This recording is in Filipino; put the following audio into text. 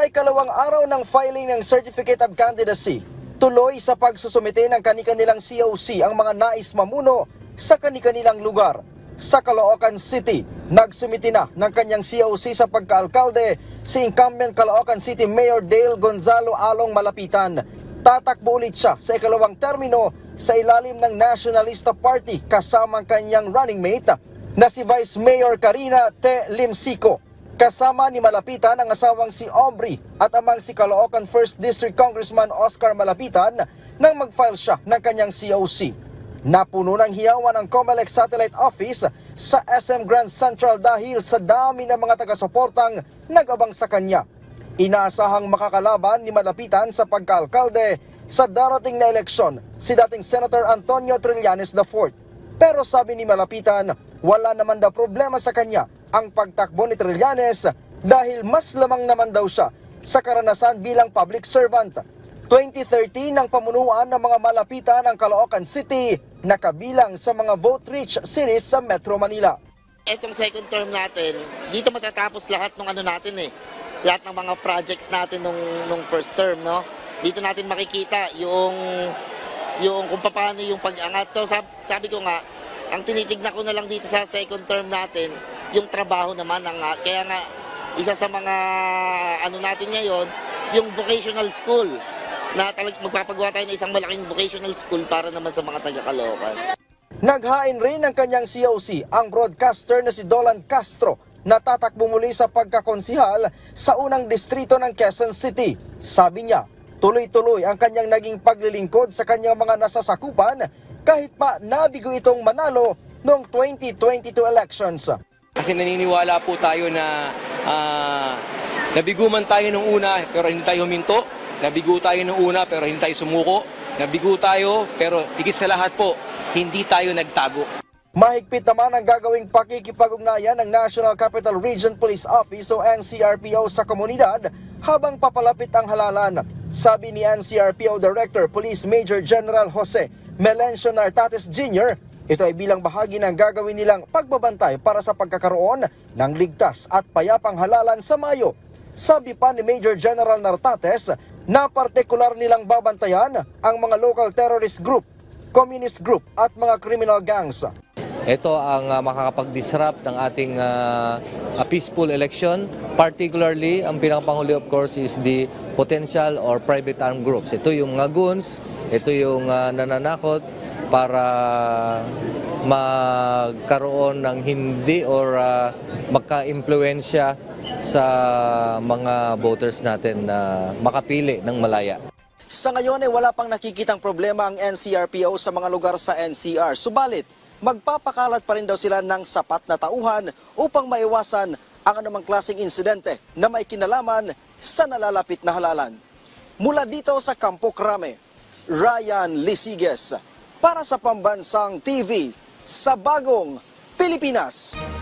Sa ikalawang araw ng filing ng Certificate of Candidacy, tuloy sa pagsusumite ng kani-kanilang COC ang mga nais mamuno sa kani-kanilang lugar. Sa Caloocan City, nagsumite na ng kanyang COC sa pagkaalkalde si incumbent Caloocan City Mayor Dale Gonzalo Along Malapitan. Tatakbo ulit siya sa ikalawang termino sa ilalim ng Nationalista Party kasama ang kanyang running mate na si Vice Mayor Karina T. Limsico. Kasama ni Malapitan ang asawang si Aubrey at amang si Caloocan 1st District Congressman Oscar Malapitan nang mag-file siya ng kanyang COC. Napuno ng hiyawan ang COMELEC Satellite Office sa SM Grand Central dahil sa dami ng mga taga-suportang nag-abang sa kanya. Inaasahang makakalaban ni Malapitan sa pagkaalkalde sa darating na eleksyon si dating Senator Antonio Trillanes IV. Pero sabi ni Malapitan, wala naman daw problema sa kanya ang pagtakbo ni Trillanes dahil mas lamang naman daw siya sa karanasan bilang public servant. 2013 ang pamunuan ng mga Malapitan ng Caloocan City na kabilang sa mga vote-rich cities sa Metro Manila. Etong second term natin, dito matatapos lahat ng natin lahat ng mga projects natin nung first term, no? Dito natin makikita yung kung paano yung pag-angat. So sabi ko nga, ang tinitignan ko na lang dito sa second term natin, yung trabaho naman. Kaya nga, isa sa mga natin ngayon, yung vocational school, na magpapagawa tayo ng isang malaking vocational school para naman sa mga taga-Caloocan. Naghain rin ng kanyang COC ang broadcaster na si Dolan Castro na tatakbo muli sa pagkakonsihal sa unang distrito ng Quezon City. Sabi niya, tuloy-tuloy ang kanyang naging paglilingkod sa kanyang mga nasasakupan kahit pa nabigo itong manalo noong 2022 elections. Kasi naniniwala po tayo na nabigo man tayo nung una pero hindi tayo huminto. Nabigo tayo nung una pero hindi tayo sumuko. Nabigo tayo pero higit sa lahat po, hindi tayo nagtago. Mahigpit naman ang gagawing pakikipag-ugnayan ng National Capital Region Police Office o NCRPO sa komunidad habang papalapit ang halalan. Sabi ni NCRPO Director Police Major General Jose Melencio Nartates Jr., ito ay bilang bahagi ng gagawin nilang pagbabantay para sa pagkakaroon ng ligtas at payapang halalan sa Mayo. Sabi pa ni Major General Nartates na partikular nilang babantayan ang mga local terrorist group, communist group at mga criminal gangs. Ito ang makakapag-disrupt ng ating peaceful election. Particularly, ang pinakapanghuli of course is the potential or private armed groups. Ito yung mga goons, ito yung nananakot para magkaroon ng hindi or magka-impluensya sa mga voters natin na makapili ng malaya. Sa ngayon ay wala pang nakikitang problema ang NCRPO sa mga lugar sa NCR. Subalit, magpapakalat pa rin daw sila ng sapat na tauhan upang maiwasan ang anumang klaseng insidente na may kinalaman sa nalalapit na halalan. Mula dito sa Campo Crame, Ryan Lisiges para sa Pambansang TV sa Bagong Pilipinas.